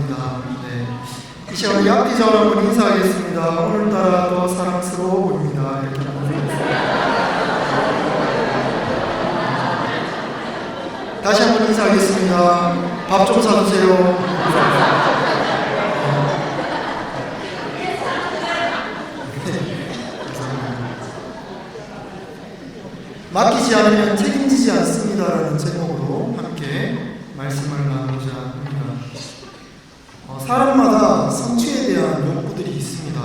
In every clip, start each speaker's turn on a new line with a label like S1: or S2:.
S1: 감사합니다. 네. 이 시간 우리 앞뒤 좌우로 한번 인사하겠습니다. 오늘따라 더 사랑스러워 보입니다. 이렇게 한번 다시 한번 인사하겠습니다. 밥 좀 사주세요. 맡기지 않으면 책임지지 않습니다라는 제목으로 함께 말씀을 나누고자 합니다. 사람마다 성취에 대한 욕구들이 있습니다.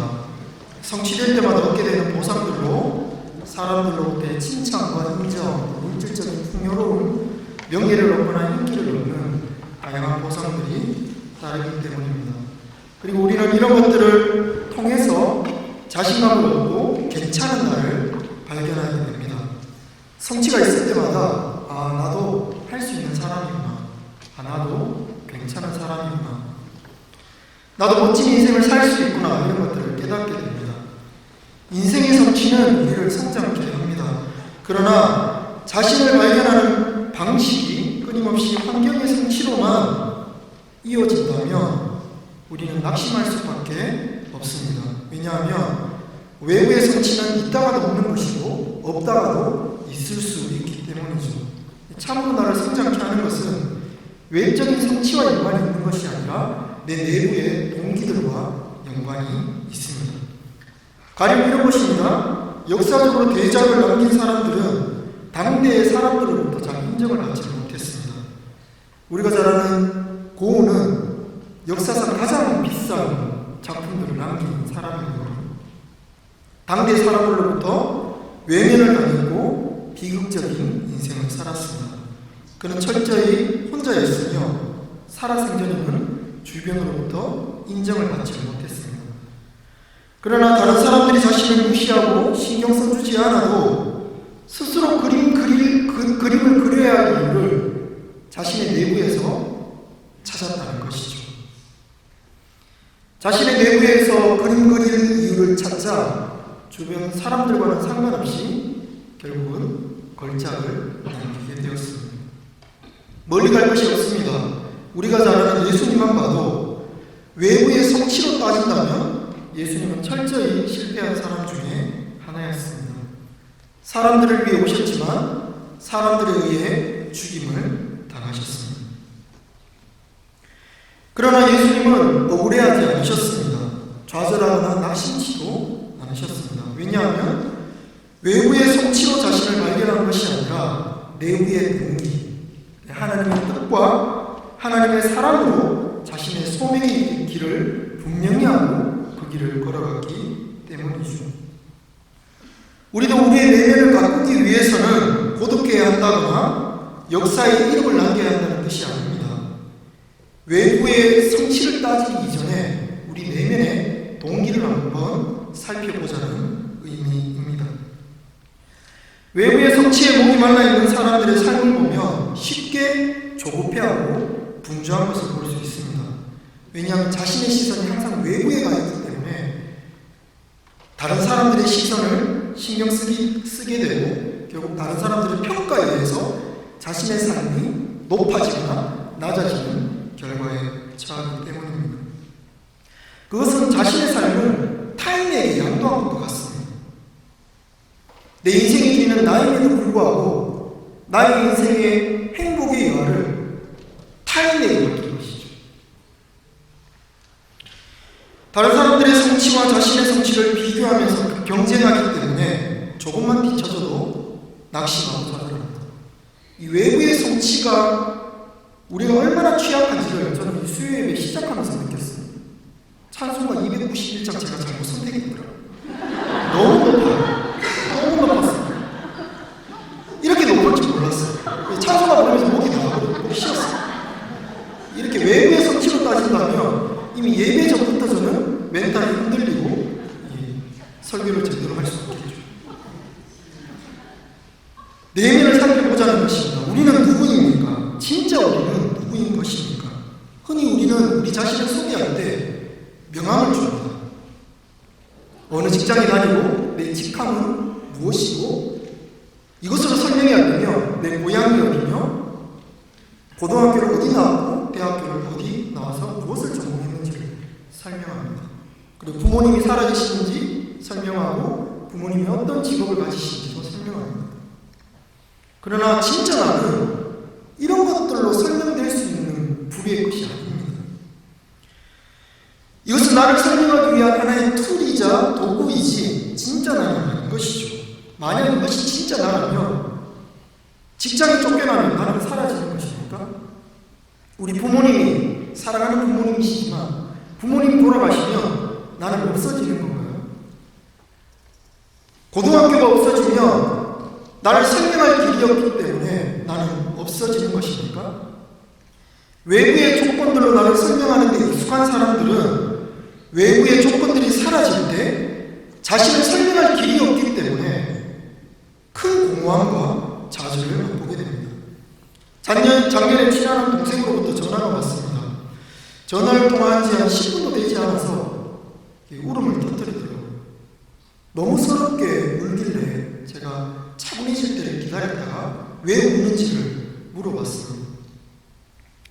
S1: 성취될 때마다 얻게 되는 보상들로 사람들로부터의 칭찬과 인정, 물질적인 풍요로움, 명예를 얻거나 인기를 얻는 다양한 보상들이 따르기 때문입니다. 그리고 우리는 이런 것들을 통해서 자신감을 얻고 괜찮은 나를 발견하게 됩니다. 성취가 있을 때마다 나도 할 수 있는 사람이구나. 나도 괜찮은 사람이구나. 나도 멋진 인생을 살 수 있구나. 이런 것들을 깨닫게 됩니다. 인생의 성취는 우리를 성장케 합니다. 그러나 자신을 발견하는 방식이 끊임없이 환경의 성취로만 이어진다면 우리는 낙심할 수밖에 없습니다. 왜냐하면 외부의 성취는 있다가도 없는 것이고 없다가도 있을 수 있기 때문이죠. 참으로 나를 성장케 하는 것은 외적인 성취와 연관이 있는 것이 아니라 내 내부의 동기들과 연관이 있습니다. 가령 이런 것입니다. 역사적으로 대작을 남긴 사람들은 당대의 사람들로부터 잘 인정을 받지 못했습니다. 우리가 잘 아는 고흐는 역사상 가장 비싼 작품들을 남긴 사람이고요. 당대 사람들로부터 외면을 당했고 비극적인 인생을 살았습니다. 그는 철저히 혼자였으며 살아생전에는 주변으로부터 인정을 받지 못했습니다. 그러나 다른 사람들이 자신을 무시하고 신경 써주지 않아도 스스로 그림을 그려야 할 이유를 자신의 내부에서 찾았다는 것이죠. 자신의 내부에서 그림 그릴 이유를 찾자 주변 사람들과는 상관없이 결국은 걸작을 남기게 되었습니다. 멀리 갈 것이 없습니다. 우리가 잘 아는 예수님만 봐도 외부의 성취로 따진다면 예수님은 철저히 실패한 사람 중에 하나였습니다. 사람들을 위해 오셨지만 사람들에 의해 죽임을 당하셨습니다. 그러나 예수님은 억울해하지 않으셨습니다. 좌절하거나 낙심치도 않으셨습니다. 왜냐하면 외부의 성취로 자신을 발견한 것이 아니라 내부의 동기, 하나님의 뜻과 하나님의 사랑으로 자신의 소명의 길을 분명히 하고 그 길을 걸어갔기 때문이죠. 우리도 우리의 내면을 가꾸기 위해서는 고독해야 한다거나 역사에 이름을 남겨야 한다는 뜻이 아닙니다. 외부의 성취를 따지기 이전에 우리 내면의 동기를 한번 살펴보자는 의미입니다. 외부의 성취에 목이 말라있는 사람들의 삶을 보면 쉽게 조급해하고 분주한 것을 볼 수 있습니다. 왜냐하면 자신의 시선이 항상 외부에 가 있기 때문에 다른 사람들의 시선을 신경 쓰게 되고 결국 다른 사람들의 평가에 의해서 자신의 삶이 높아지거나 낮아지는 결과에 처하기 때문입니다. 그것은 자신의 삶을 타인에게 양도한 것과 같습니다. 내 인생의 길은 나에게도 불구하고 나의 인생의 행복의 여하를 타인에게 맡긴 것이죠. 다른 사람들의 성취와 자신의 성취를 비교하면서 경쟁하기 때문에 조금만 뒤쳐져도 낙심하고 좌절합니다. 이 외부의 성취가 우리가 얼마나 취약한지를 저는 이 수요 예배 시작하면서 느꼈어요. 찬송가 291장 제가 잘못 선택했더라고요. 너무 높아요. 너무 높았어요. 이렇게 높을 줄 몰랐어요. 찬송가 부르면서 목이 나가고 목이 쉬었어요. 이렇게 외부의 성취로 따진다면 이미 예배 전부터 저는 멘탈이 흔들리고 설교를 제대로 할 수 없겠죠. 내면을 살펴보자는 것입니다. 우리는 누구입니까? 진짜 우리는 누구인 것입니까? 흔히 우리는 우리 자신을 소개할 때 명함을 줍니다. 어느 직장에 다니고 내 직함은 무엇이고 이것으로 설명해야 되며 내 고향이 어디며 고등학교를 어디 나왔고 대학교를 어디 나와서 무엇을 전공했고 부모님이 살아계시는지 설명하고 부모님이 어떤 직업을 가지시는지도 설명합니다. 그러나 진짜 나는 이런 것들로 설명될 수 있는 불의의 것이 아닙니다. 이것은 나를 설명하기 위한 하나의 툴이자 도구이지 진짜 나는 아닌 것이죠. 만약 이것이 진짜 나라면 직장에 쫓겨나면 나는 사라지는 것입니까? 우리 부모님이 사랑하는 부모님이시지만 부모님이 돌아가시면 나는 없어지는 건가요? 고등학교가 없어지면 나를 설명할 길이 없기 때문에 나는 없어지는 것입니까? 외부의 조건들로 나를 설명하는 데 익숙한 사람들은 외부의 조건들이 사라질 때 자신을 설명할 길이 없기 때문에 큰 공허함과 좌절을 맛보게 됩니다. 작년에 친한 동생으로부터 전화가 왔습니다. 전화를 통화한 지 한 10분도 되지 않아서 울음을 터뜨리더라고요. 너무 서럽게 울길래 제가 차분해질 때를 기다렸다가 왜 우는지를 물어봤습니다.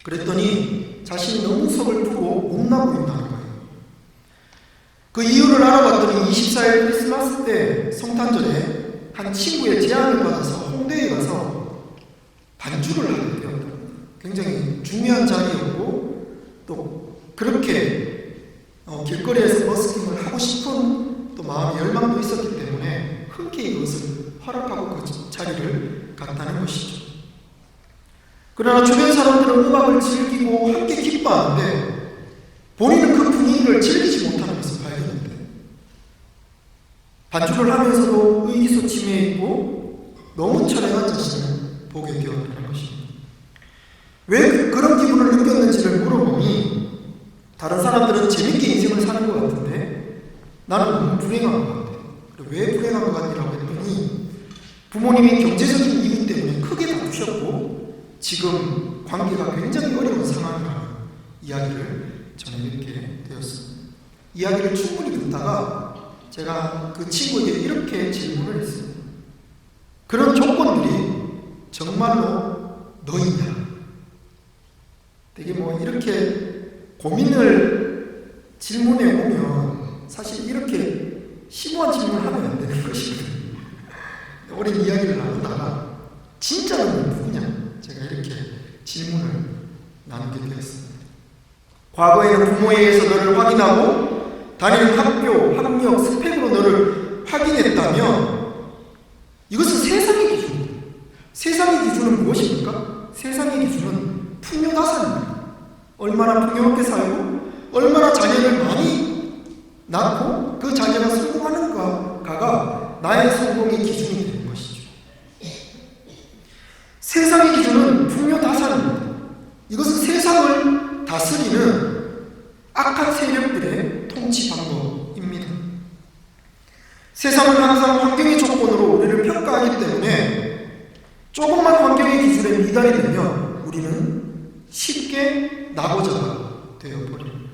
S1: 그랬더니 자신이 너무 서글프고 못나 보인다는 거예요. 그 이유를 알아봤더니 24일 크리스마스 때 성탄절에 한 친구의 제안을 받아서 홍대에 가서 반주를 하게 되었다. 굉장히 중요한 자리였고 또 그렇게 길거리에서 버스킹을 하고 싶은 또 마음의 열망도 있었기 때문에 흔쾌히 그것을 허락하고 그 자리를 갔다는 것이죠. 그러나 주변 사람들은 음악을 즐기고 함께 기뻐하는데 본인은 그 분위기를 즐기지 못하는 것을 발견했대. 반주를 하면서도 의기소침해 있고 너무 처량한 자신을 보게 되었다는 것입니다. 왜 그런 기분을 느꼈는지를 물어보니 다른 사람들은 재밌게 인생을 사는 것 같은데 나는 너무 불행한 것 같아. 왜 불행한 것 같냐고 했더니 부모님이 경제적인 이유 때문에 크게 다투셨고 지금 관계가 굉장히 어려운 상황이라는 이야기를 전해듣게 되었습니다. 이야기를 충분히 듣다가 제가 그 친구에게 이렇게 질문을 했습니다. 그런 조건들이 정말로 너희냐? 되게 이렇게 고민을 질문해 오면 사실 이렇게 심오한 질문을 하면 안 되는 것이거든요. 오랜 이야기를 나누다가 진짜 너는 누구냐? 제가 이렇게 질문을 나누게 되었습니다. 과거에는 부모에 의해서 너를 확인하고 다니는 학교, 학력, 스펙으로 너를 확인했다면 이것은 세상의 기준입니다. 세상의 기준은 무엇입니까? 세상의 기준은 풍요다산입니다. 얼마나 풍요롭게 살고 얼마나 자녀를 많이 낳고 그 자녀가 성공하는가가 나의 성공의 기준이 되는 것이죠. 세상의 기준은 풍요다산입니다. 이것은 세상을 다스리는 악한 세력들의 통치 방법입니다. 세상은 항상 환경의 조건으로 우리를 평가하기 때문에 조금만 환경의 기준에 미달이 되면 우리는 쉽게 낙오자가 되어버립니다.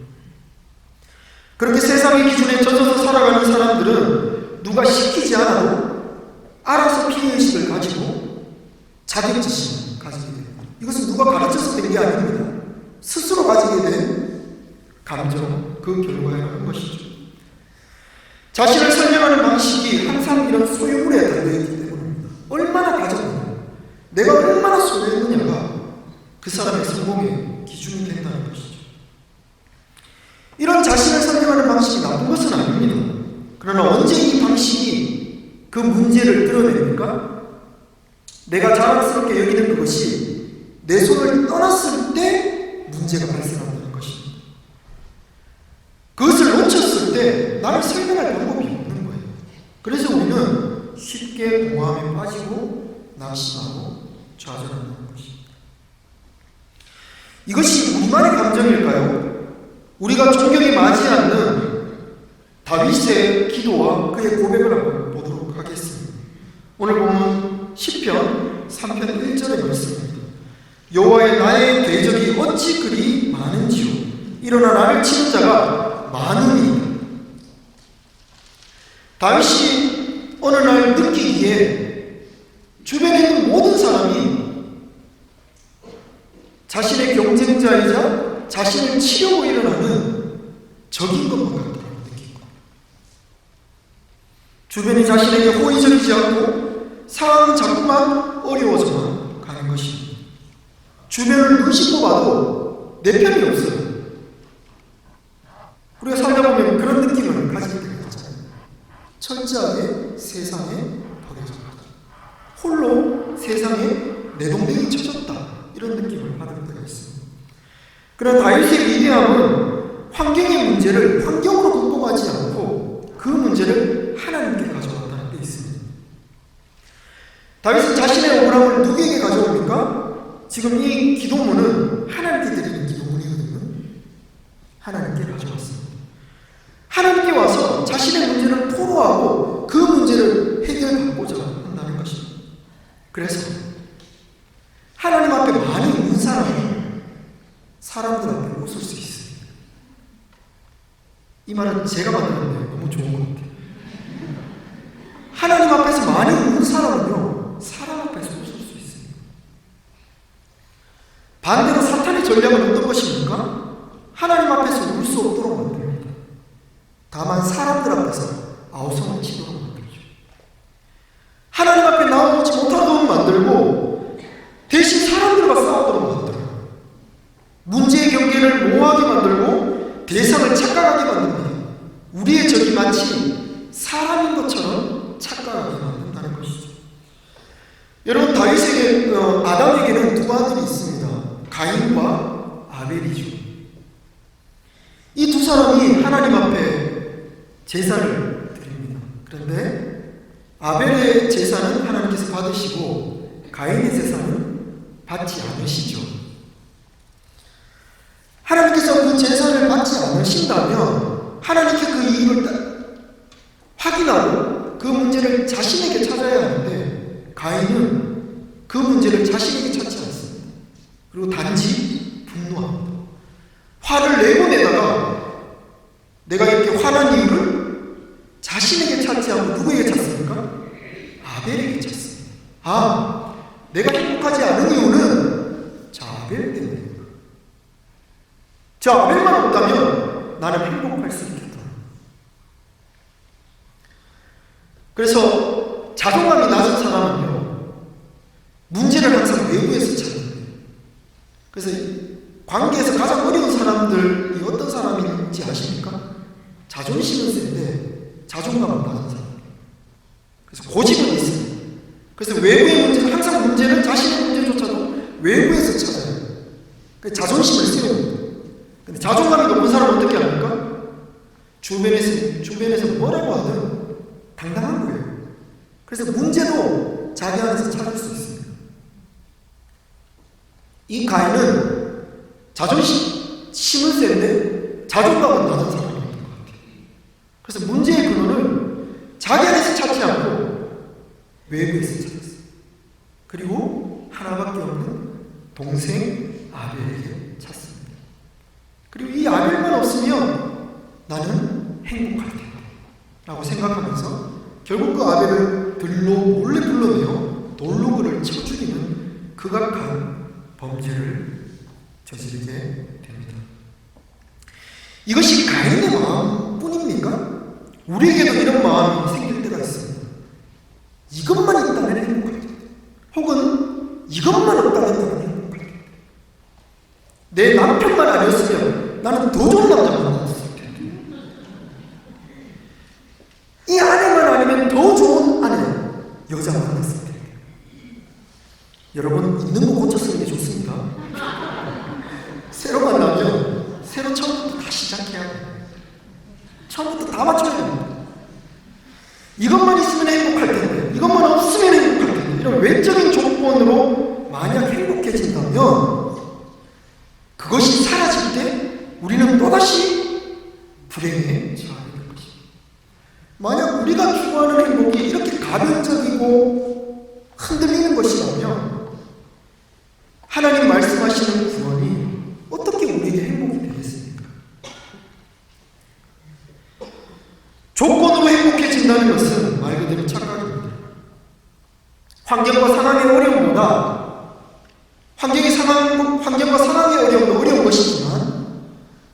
S1: 그렇게 세상의 기준에 젖어서 살아가는 사람들은 누가 시키지 않아도 알아서 피해의식을 가지고 자격지심을 가지게 됩니다. 이것은 누가 가르쳐서 된 게 아닙니다. 스스로 가지게 된 감정, 그 결과라는 것이죠. 자신을 설명하는 방식이 항상 이런 소유물에 달려있기 때문입니다. 얼마나 가졌느냐, 내가 얼마나 소유했느냐가 그 사람의 성공의 기준이 된다는 것이죠. 이런 자신을 설명하는 방식이 나쁜 것은 아닙니다. 그러나 언제 이 방식이 그 문제를 드러냅니까? 내가 자랑스럽게 여기는 그것이 내 손을 떠났을 때 문제가 발생한다는 것입니다. 그것을 놓쳤을 때 나를 설명할 방법이 없는 거예요. 그래서 우리는 쉽게 공허함에 빠지고 낙심하고 좌절하는 것입니다. 이것이 우리만의 감정일까요? 우리가 존경에 맞지 않는 다윗의 기도와 그의 고백을 한번 보도록 하겠습니다. 오늘 보면 시편 3편 1절의 말씀입니다. 여호와의 나의 궤적이 어찌 그리 많은지요. 일어나 나를 치는 자가 많으니. 다윗이 어느 날 느끼기에 주변에 있는 모든 사람이 자신의 경쟁자이자 자신을 치려고 일어나는 적인 것만 같다고 느낀 겁니다. 주변이 자신에게 호의적이지 않고 상황은 자꾸만 어려워져만 가는 것입니다. 주변을 눈치 뽑아도 내 편이 없어요. 우리가 살다 보면 그런 느낌을 가질 때가 있잖아요. 철저하게 세상에 버려졌다. 홀로 세상에 내동댕이 쳐졌다. 이런 느낌을 받을 때가 있습니다. 그러나 다윗의 위대함은 환경의 문제를 환경으로 극복하지 않고 그 문제를 하나님께 가져왔다는 데 있습니다. 다윗은 자신의 억울함을 누구에게 가져옵니까? 지금 이 기도문은 하나님께 드리는 기도문이거든요. 하나님께 가져왔습니다. 하나님께 와서 자신의 문제를 토로하고 그 문제를 해결하고자 한다는 것입니다. 그래서 하나님 앞에 많이 웃는 사람이 사람들 앞에 웃을 수 있습니다. 이 말은 제가 만들었는데 너무 좋은 것 같아요. 하나님 앞에서 많이 웃는 사람은요, 사람 앞에서 웃을 수 있습니다. 반대로 사탄의 전략은 어떤 것입니까? 하나님 앞에서 울 수 없도록 만듭니다. 다만 사람들 앞에서 아우성을 치도록 만들죠. 하나님 앞에 나오지 못하도록 만들고 대신 사람들과 싸우도록 만들어요. 문제의 경계를 모호하게 만들고 대상을 착각하게 만듭니다. 우리의 적이 마치 사람인 것처럼 착각하게 만든다는 것이죠. 여러분, 다윗에게 아담에게는 두 아들이 있습니다. 가인과 아벨이죠. 이 두 사람이 하나님 앞에 제사를 드립니다. 그런데 아벨의 제사는 하나님께서 받으시고 가인의 제사는 받지 않으시죠. 하나님께서 그 제사를 받지 않으신다면 하나님께 그 이유를 확인하고 그 문제를 자신에게 찾아야 하는데 가인은 그 문제를 자신에게 찾지 않습니다. 그리고 단지 분노합니다. 화를 내고 내다가 내가 이렇게 화난 이유를 자신에게 찾지 않고 누구에게 찾습니까? 아벨에게 찾습니다. 아, 내가 행복하지 않은 이유는 저 아벨 때문입니다. 저 아벨만 없다면 나는 행복할 수 있겠다. 그래서 자존감이 낮은 사람은요, 문제를 항상 외부에서 찾는 거예요. 그래서 관계에서 가장 어려운 사람들이 어떤 사람인지 아십니까? 자존심은 센데 자존감은 낮은 사람. 그래서 고집은 있습니다. 그래서 외부의 문제, 항상 문제는 자신의 문제조차도 외부에서 찾아요. 그래서 자존심을 세웁니다. 근데 자존감이 높은 사람은 어떻게 합니까? 주변에서 뭐라고 하든 당당한 거예요. 그래서 문제도 자기 안에서 찾을 수 있습니다. 이 가인은 자존심은 센데 자존감은 낮은 사람인 것 같아요. 그래서 문제의 근원을 자기 안에서 찾지 않고 외부에서 찾았어요. 그리고 하나밖에 없는 동생 아벨에게 찾습니다. 그리고 이 아벨만 없으면 나는 행복할 텐데 라고 생각하면서 결국 그 아벨을 들로 몰래 불러내어 돌로 그를 쳐 죽이는 극악한 범죄를 저지르게 됩니다. 이것이 가인의 마음뿐입니까? 우리에게도 이런 마음이 생길 때가 있습니다. 이것만 있다면 행복할 텐데, 혹은 이것만 없다면 나는 행복할 텐데, 내 남편만 아니었으면 나는 더 좋은 남자 만났을 텐데, 이 아내만 아니면 더 좋은 아내, 여자 만났을 텐데. 여러분, 있는 거 고쳐 쓰는 게 좋습니다. 새로 만나면 새로 처음부터 다 시작해야 돼요. 처음부터 다 맞춰야 됩니다. 이것만 있으면 행복할 텐데, 이것만 없으면 행복할 텐데, 이런 외적인 조건으로 만약 행복해진다면 그것이 사라질 때 우리는 또다시 불행에 처하게 될 것입니다. 만약 우리가 추구하는 행복이 이렇게 가변적이고 흔들리는 것이라면 하나님 말씀하시는 구원이 어떻게 우리에게 행복이 되겠습니까? 조건으로 행복해진다는 것은 말 그대로 착각입니다. 환경과 상황의 어려움보다 환경과 상황의 어려움도 어려운 것이지만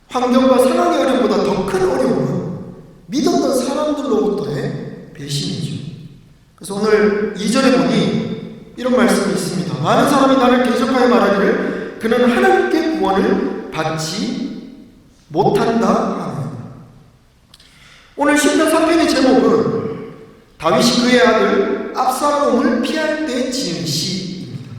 S1: 환경과 상황의 어려움보다 더 큰 어려움은 믿었던 사람들로부터의 배신이죠. 그래서 오늘 2절에 보니 이런 말씀이 있습니다. 많은 사람이 나를 대적하여 말하기를 그는 하나님께 구원을 받지 못한다 하는. 오늘 시편 3편의 제목은 다윗이 그의 아들 압살롬을 피할 때 지은 시입니다.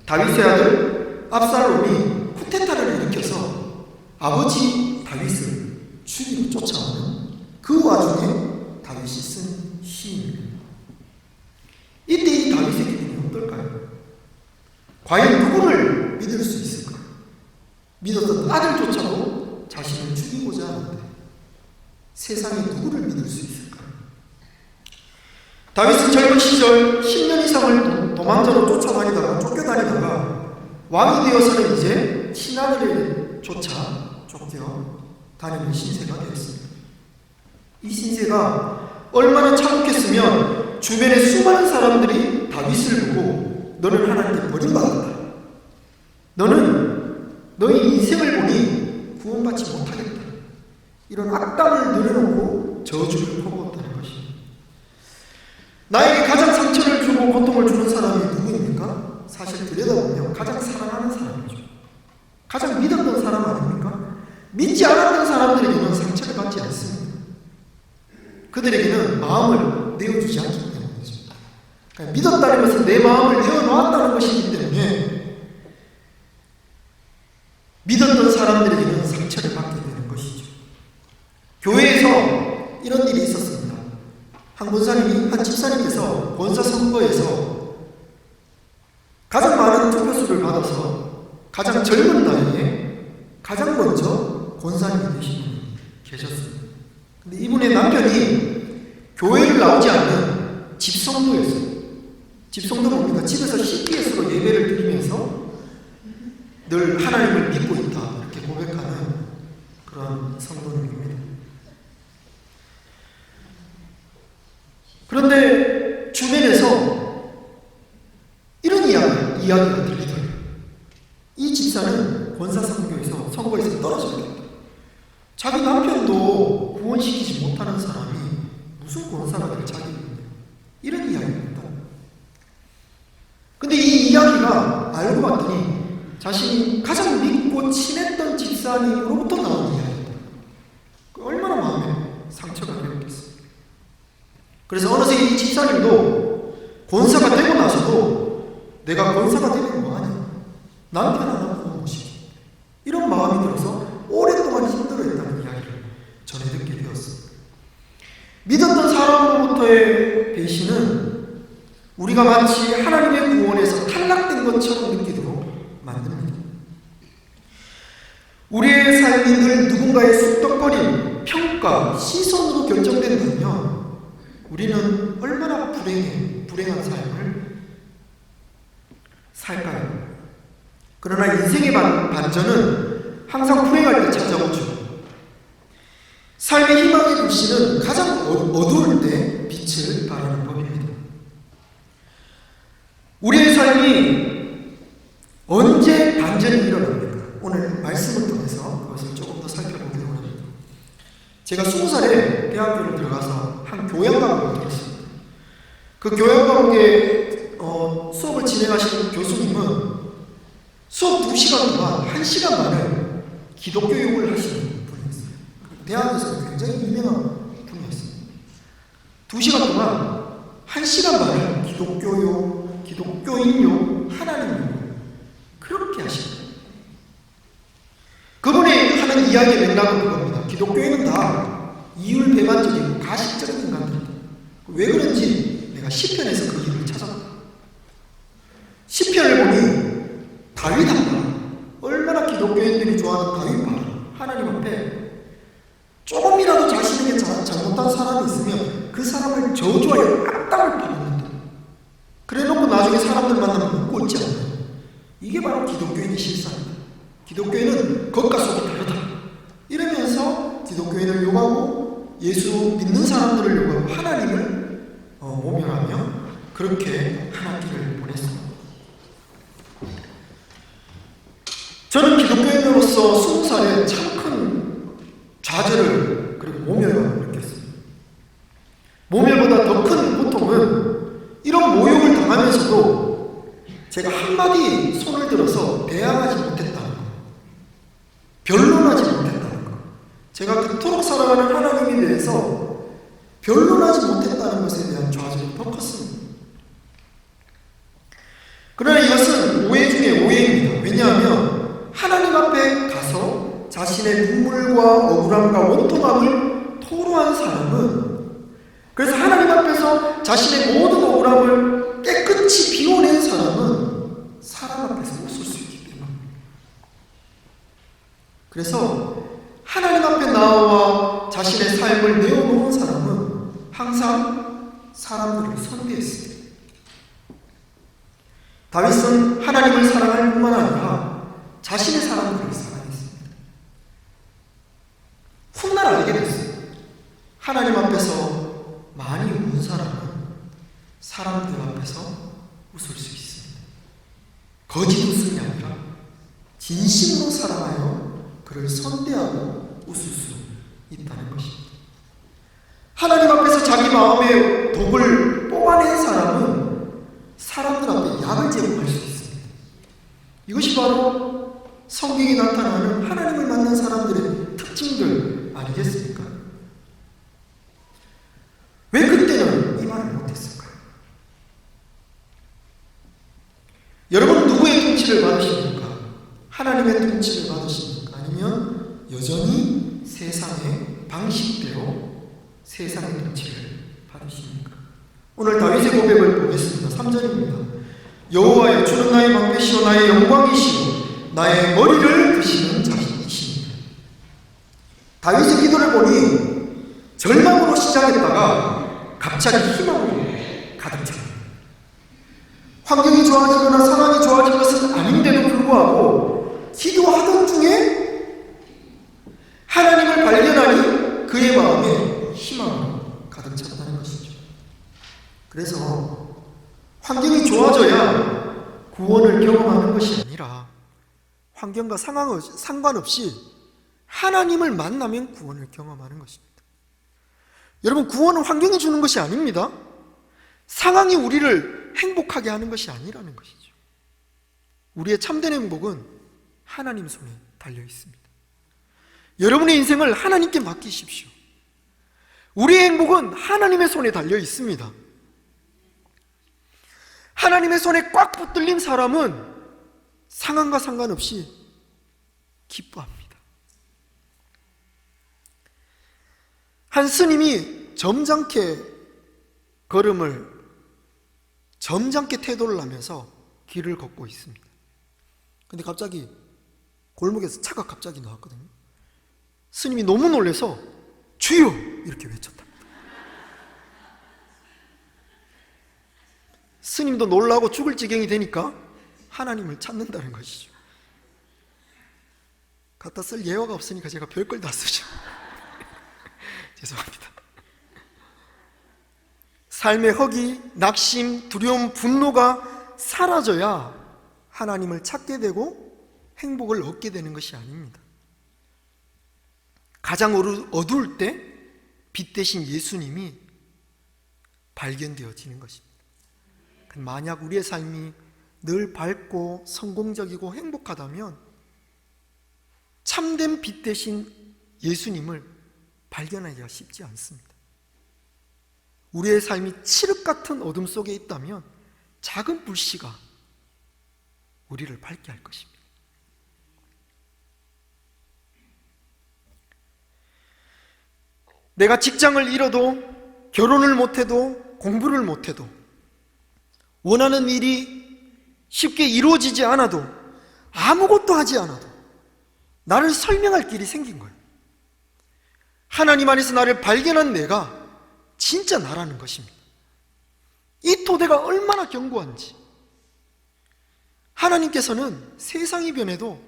S1: 다윗의 아들 압살롬이 쿠데타를 일으켜서 아버지 다윗을 죽이러 쫓아오는 그 와중에 다윗이 쓴 시입니다. 이때 이 다윗의 기분이 어떨까요? 과연 누구를 믿을 수 있을까? 믿었던 아들조차도 자신을 죽이고자 하는데 세상에 누구를 믿을 수 있을까? 다윗은 젊은 시절 10년 이상을 도망자로 쫓아다니다가 쫓겨다니다가 왕이 되어서는 이제 친아들을 쫓아 쫓겨다니는 신세가 되었습니다. 이 신세가 얼마나 참혹했으면 주변의 수많은 사람들이 다윗을 보고 너는 하나님께 버림받았다. 너는 너의 인생을 보니 구원받지 못하겠다. 이런 악담을 늘어놓고 저주를 퍼부었다는 것입니다. 나에게 가장 상처를 주고 고통을 주는 사람이 누구입니까? 사실 들여다보면 가장 사랑하는 사람이죠. 가장 믿었던 사람 아닙니까? 믿지 않았던 사람들에게는 상처를 받지 않습니다. 그들에게는 마음을 내어주지 않기 때문이죠. 그러니까 믿었다는 것은 내 마음을 내어놓았다는 것이기 때문에 믿었던 사람들에게는 상처를 받게 되는 것이죠. 교회에서 이런 일이 있었습니다. 한 집사님께서 권사 선거에서 가장 많은 투표수를 받아서 가장 젊은 나이에 가장 먼저 권사님이 되신 분이 계셨습니다. 근데 이분의 남편이 교회를 나오지 않는 집성도였어요. 집성도 뭡니까? 집에서 CPS로 예배를 드리면서 늘 하나님을 믿고 있다 이렇게 고백하는 그런 성도님입니다. 그런데 주변에서 이런 이야기가 들리더라고요. 이 집사는 권사 선거에서 떨어졌겠다. 자기 남편도 구원시키지 못하는 사람이 무슨 권사가 될 자격이 있냐. 이런 이야기입니다. 근데 이 이야기가 알고 봤더니 자신이 가장 믿고 친했던 집사님으로부터 나온 이야기입니다. 얼마나 마음에 상처가 되었겠어요. 그래서 어느새 이 집사님도 권사가 되고 나서도 내가 권사가 되면 뭐하냐, 남편 하나 모시기, 이런 마음이 들어서 오랫동안 힘들어했다는 이야기를 전해 듣게 되었습니다. 믿었던 사람으로부터의 배신은 우리가 마치 하나님의 구원에서 탈락된 것처럼 느끼도록 만듭니다. 우리의 삶이 늘 누군가의 쑥덕거림, 평가, 시선으로 결정된다면 우리는 얼마나 불행한 삶을 살까요? 그러나 인생의 반전은 항상 불행할 때 찾아오죠. 삶의 희망의 불씨는 가장 어두울 때 빛을 발하는 법입니다. 우리의 삶이 언제 반전이 일어납니까? 오늘 말씀을 통해서 그것을 조금 더 살펴보기로 합니다. 제가 20살에 대학교를 들어가서 한 교양과목을 들었습니다. 그 교양과목에 수업을 진행하시는 교수님은 수업 2시간 동안 1시간 반을 기독교 욕을 하시는 분이었어요. 대학에서 굉장히 유명한 분이었습니다. 2시간 동안 1시간 반을 기독교 욕, 기독교인 욕, 하나님 욕 그렇게 하십니다. 그분이 하는 이야기의 맥락은 그겁니다. 기독교인은 다 이율배반적이고 가식적인 인간들이다. 왜 그런지 내가 시편에서 그 이유를 찾았다. 시편을 보니 다윗 한가, 얼마나 기독교인들이 좋아하는 다윗 봐. 하나님 앞에 조금이라도 자신에게 잘못한 사람이 있으면 그 사람을 저주하여 악담을 퍼붓는다. 그래놓고 나중에 사람들 만나면 웃고 있지 않나요? 이게 바로 기독교인의 실상이다. 기독교인은 겉과 속이 다르다. 이러면서 기독교인을 욕하고 예수 믿는 사람들을 욕하고 하나님을 모멸하며 그렇게 한 학기를 보냈습니다. 저는 기독교인으로서 20살에 참 큰 좌절을 그리고 모멸감을 느꼈습니다. 제가 한마디 손을 들어서 대항하지 못했다는 것, 변론하지 못했다는 것, 제가 그토록 사랑하는 하나님에 대해서 변론하지 못했다는 것에 대한 좌절이 더 컸습니다. 그러나 이것은 오해 중에 오해입니다. 왜냐하면 하나님 앞에 가서 자신의 눈물과 억울함과 원통함을 토로한 사람은, 그래서 하나님 앞에서 자신의 모든 억울함을 깨끗이 비워낸 사람은 사람 앞에서 웃을 수 있기 때문입니다. 그래서 하나님 앞에 나와 자신의 삶을 내어놓은 사람은 항상 사람들을 선대했습니다. 다윗은 하나님을 사랑할 뿐만 아니라 자신의 사람들을 사랑했습니다. 훗날 알게 됐어요. 하나님 앞에서 많이 운 사람은 사람들 앞에서 웃을 수 있습니다. 거짓 웃음이 아니라 진심으로 사랑하여 그를 선대하고 웃을 수 있다는 것입니다. 하나님 앞에서 자기 마음의 독을 뽑아낸 사람은 사람들 앞에 약을 제공할 수 있습니다. 이것이 바로 성경에 나타나는 하나님을 만난 사람들의 특징들 아니겠습니까? 왜 그때는 이 말을 못했을까요? 여러분 누구의 통치를 받으십니까? 하나님의 통치를 받으십니까? 아니면 여전히 세상의 방식대로 세상의 통치를 받으십니까? 오늘 다윗의 고백을 보겠습니다. 3절입니다. 여호와여, 주는 나의 방패시오 나의 영광이시오 나의 머리를 드시는 자신이십니다. 다윗의 기도를 보니 절망으로 시작했다가 갑자기 희망으로 가득 찹니다. 환경이 좋아지거나 상황이 좋아진 것은 아닌데도 불구하고 기도하던 중에 하나님을 발견하니 그의 마음에 희망으로 가득 찼다는 것이죠. 그래서 환경이 좋아져야 구원을 경험하는 것이 아니라 환경과 상관없이 하나님을 만나면 구원을 경험하는 것입니다. 여러분, 구원은 환경이 주는 것이 아닙니다. 상황이 우리를 행복하게 하는 것이 아니라는 것이죠. 우리의 참된 행복은 하나님 손에 달려 있습니다. 여러분의 인생을 하나님께 맡기십시오. 우리의 행복은 하나님의 손에 달려 있습니다. 하나님의 손에 꽉 붙들린 사람은 상황과 상관없이 기뻐합니다. 한 스님이 점잖게 태도를 하면서 길을 걷고 있습니다. 근데 갑자기 골목에서 차가 갑자기 나왔거든요. 스님이 너무 놀라서 주여! 이렇게 외쳤다. 스님도 놀라고 죽을 지경이 되니까 하나님을 찾는다는 것이죠. 갖다 쓸 예화가 없으니까 제가 별걸 다 쓰죠. 죄송합니다. 삶의 허기, 낙심, 두려움, 분노가 사라져야 하나님을 찾게 되고 행복을 얻게 되는 것이 아닙니다. 가장 어두울 때 빛 대신 예수님이 발견되어지는 것입니다. 만약 우리의 삶이 늘 밝고 성공적이고 행복하다면 참된 빛 대신 예수님을 발견하기가 쉽지 않습니다. 우리의 삶이 칠흑 같은 어둠 속에 있다면 작은 불씨가 우리를 밝게 할 것입니다. 내가 직장을 잃어도, 결혼을 못해도, 공부를 못해도, 원하는 일이 쉽게 이루어지지 않아도, 아무것도 하지 않아도 나를 설명할 길이 생긴 거예요. 하나님 안에서 나를 발견한 내가 진짜 나라는 것입니다. 이 토대가 얼마나 견고한지. 하나님께서는 세상이 변해도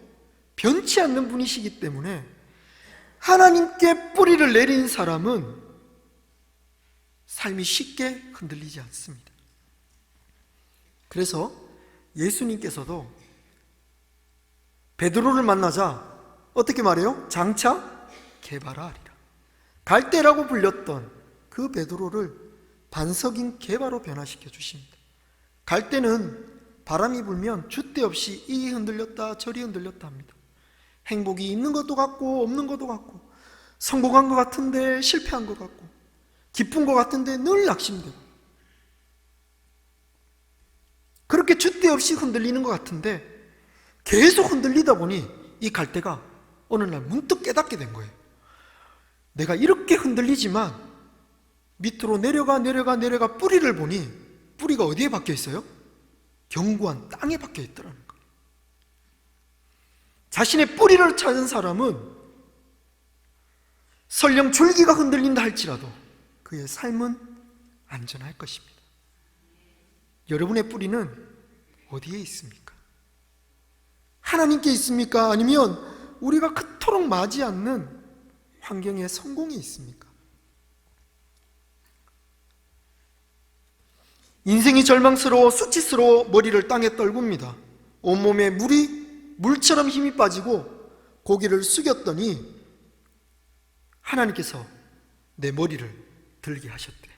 S1: 변치 않는 분이시기 때문에 하나님께 뿌리를 내린 사람은 삶이 쉽게 흔들리지 않습니다. 그래서 예수님께서도 베드로를 만나자 어떻게 말해요? 장차 개바라 하리라. 갈대라고 불렸던 그 베드로를 반석인 개바로 변화시켜 주십니다. 갈대는 바람이 불면 줏대 없이 이 흔들렸다 저리 흔들렸다 합니다. 행복이 있는 것도 같고 없는 것도 같고, 성공한 것 같은데 실패한 것 같고, 기쁜 것 같은데 늘 낙심되고, 그렇게 줏대 없이 흔들리는 것 같은데 계속 흔들리다 보니 이 갈대가 어느 날 문득 깨닫게 된 거예요. 내가 이렇게 흔들리지만 밑으로 내려가 뿌리를 보니 뿌리가 어디에 박혀 있어요? 견고한 땅에 박혀 있더라는 거예요. 자신의 뿌리를 찾은 사람은 설령 줄기가 흔들린다 할지라도 그의 삶은 안전할 것입니다. 여러분의 뿌리는 어디에 있습니까? 하나님께 있습니까? 아니면 우리가 그토록 맞지 않는 환경에 성공이 있습니까? 인생이 절망스러워 수치스러워 머리를 땅에 떨굽니다. 온몸에 물처럼 힘이 빠지고 고개를 숙였더니 하나님께서 내 머리를 들게 하셨대요.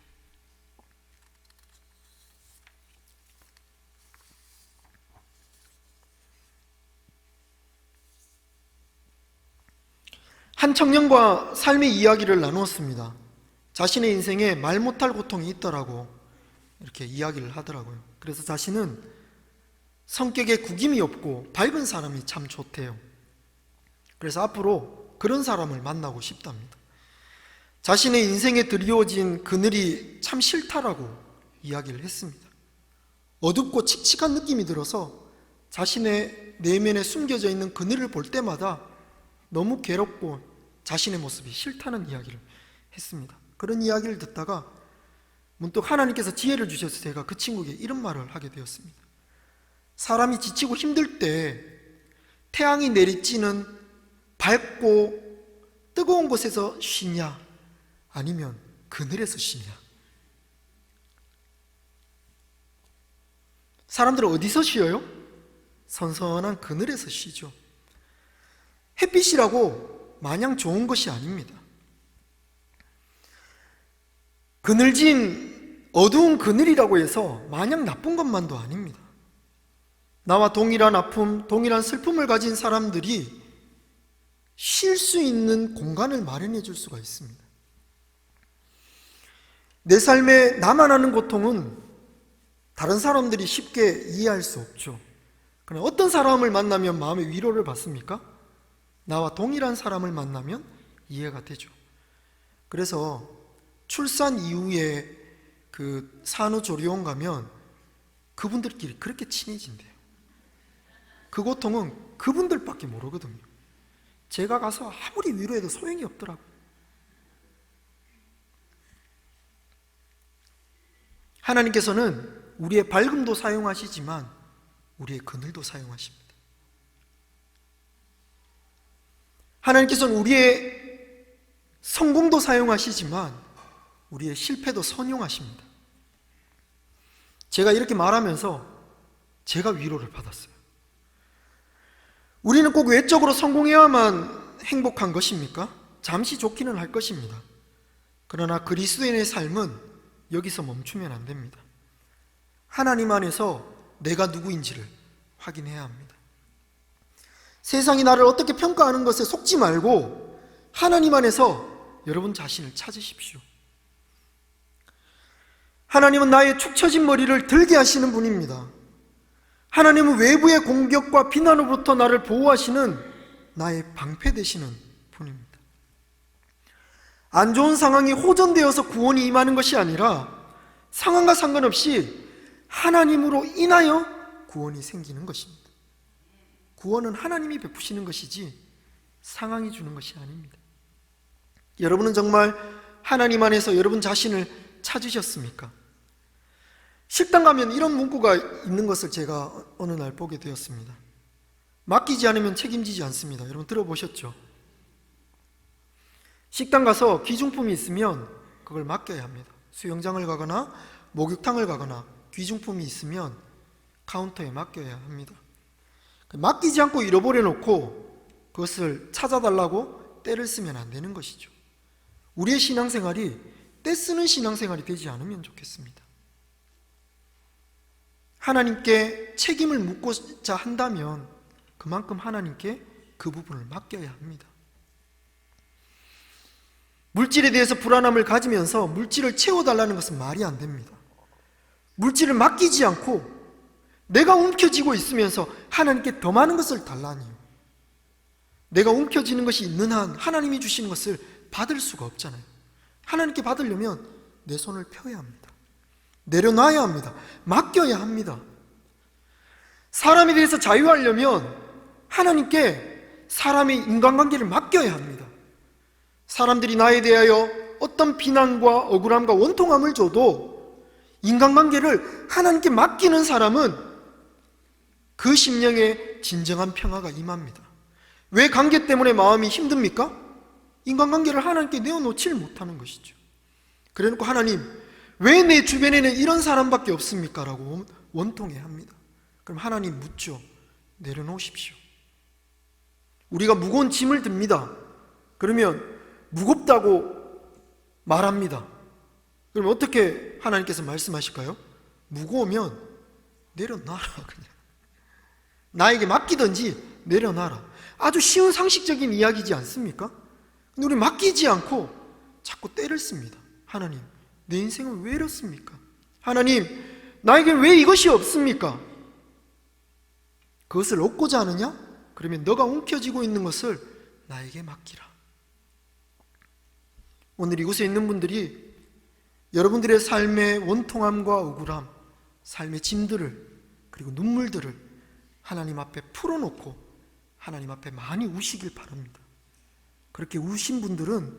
S1: 한 청년과 삶의 이야기를 나누었습니다. 자신의 인생에 말 못할 고통이 있더라고 이렇게 이야기를 하더라고요. 그래서 자신은 성격에 구김이 없고 밝은 사람이 참 좋대요. 그래서 앞으로 그런 사람을 만나고 싶답니다. 자신의 인생에 드리워진 그늘이 참 싫다라고 이야기를 했습니다. 어둡고 칙칙한 느낌이 들어서 자신의 내면에 숨겨져 있는 그늘을 볼 때마다 너무 괴롭고 자신의 모습이 싫다는 이야기를 했습니다. 그런 이야기를 듣다가 문득 하나님께서 지혜를 주셔서 제가 그 친구에게 이런 말을 하게 되었습니다. 사람이 지치고 힘들 때 태양이 내리쬐는 밝고 뜨거운 곳에서 쉬냐 아니면 그늘에서 쉬냐? 사람들은 어디서 쉬어요? 선선한 그늘에서 쉬죠. 햇빛이라고 마냥 좋은 것이 아닙니다. 그늘진 어두운 그늘이라고 해서 마냥 나쁜 것만도 아닙니다. 나와 동일한 아픔, 동일한 슬픔을 가진 사람들이 쉴 수 있는 공간을 마련해 줄 수가 있습니다. 내 삶에 나만 아는 고통은 다른 사람들이 쉽게 이해할 수 없죠. 그러나 어떤 사람을 만나면 마음의 위로를 받습니까? 나와 동일한 사람을 만나면 이해가 되죠. 그래서 출산 이후에 그 산후조리원 가면 그분들끼리 그렇게 친해진대요. 그 고통은 그분들밖에 모르거든요. 제가 가서 아무리 위로해도 소용이 없더라고요. 하나님께서는 우리의 밝음도 사용하시지만 우리의 그늘도 사용하십니다. 하나님께서는 우리의 성공도 사용하시지만 우리의 실패도 선용하십니다. 제가 이렇게 말하면서 제가 위로를 받았어요. 우리는 꼭 외적으로 성공해야만 행복한 것입니까? 잠시 좋기는 할 것입니다. 그러나 그리스도인의 삶은 여기서 멈추면 안 됩니다. 하나님 안에서 내가 누구인지를 확인해야 합니다. 세상이 나를 어떻게 평가하는 것에 속지 말고 하나님 안에서 여러분 자신을 찾으십시오. 하나님은 나의 축 처진 머리를 들게 하시는 분입니다. 하나님은 외부의 공격과 비난으로부터 나를 보호하시는 나의 방패 되시는 분입니다. 안 좋은 상황이 호전되어서 구원이 임하는 것이 아니라 상황과 상관없이 하나님으로 인하여 구원이 생기는 것입니다. 구원은 하나님이 베푸시는 것이지 상황이 주는 것이 아닙니다. 여러분은 정말 하나님 안에서 여러분 자신을 찾으셨습니까? 식당 가면 이런 문구가 있는 것을 제가 어느 날 보게 되었습니다. 맡기지 않으면 책임지지 않습니다. 여러분 들어보셨죠? 식당 가서 귀중품이 있으면 그걸 맡겨야 합니다. 수영장을 가거나 목욕탕을 가거나 귀중품이 있으면 카운터에 맡겨야 합니다. 맡기지 않고 잃어버려 놓고 그것을 찾아달라고 떼를 쓰면 안 되는 것이죠. 우리의 신앙생활이 떼쓰는 신앙생활이 되지 않으면 좋겠습니다. 하나님께 책임을 묻고자 한다면 그만큼 하나님께 그 부분을 맡겨야 합니다. 물질에 대해서 불안함을 가지면서 물질을 채워달라는 것은 말이 안 됩니다. 물질을 맡기지 않고 내가 움켜쥐고 있으면서 하나님께 더 많은 것을 달라니요. 내가 움켜쥐는 것이 있는 한 하나님이 주시는 것을 받을 수가 없잖아요. 하나님께 받으려면 내 손을 펴야 합니다. 내려놔야 합니다. 맡겨야 합니다. 사람에 대해서 자유하려면 하나님께 사람의 인간관계를 맡겨야 합니다. 사람들이 나에 대하여 어떤 비난과 억울함과 원통함을 줘도 인간관계를 하나님께 맡기는 사람은 그 심령에 진정한 평화가 임합니다. 왜 관계 때문에 마음이 힘듭니까? 인간관계를 하나님께 내어놓지를 못하는 것이죠. 그래놓고 하나님, 왜 내 주변에는 이런 사람밖에 없습니까? 라고 원통해합니다. 그럼 하나님 묻죠. 내려놓으십시오. 우리가 무거운 짐을 듭니다. 그러면 무겁다고 말합니다. 그럼 어떻게 하나님께서 말씀하실까요? 무거우면 내려놔라. 그냥 나에게 맡기든지 내려놔라. 아주 쉬운 상식적인 이야기지 않습니까? 근데 우리 맡기지 않고 자꾸 때를 씁니다. 하나님, 내 인생은 왜 이렇습니까? 하나님, 나에게 왜 이것이 없습니까? 그것을 얻고자 하느냐? 그러면 너가 움켜쥐고 있는 것을 나에게 맡기라. 오늘 이곳에 있는 분들이 여러분들의 삶의 원통함과 억울함, 삶의 짐들을, 그리고 눈물들을 하나님 앞에 풀어놓고 하나님 앞에 많이 우시길 바랍니다. 그렇게 우신 분들은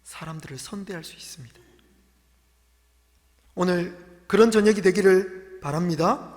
S1: 사람들을 선대할 수 있습니다. 오늘 그런 저녁이 되기를 바랍니다.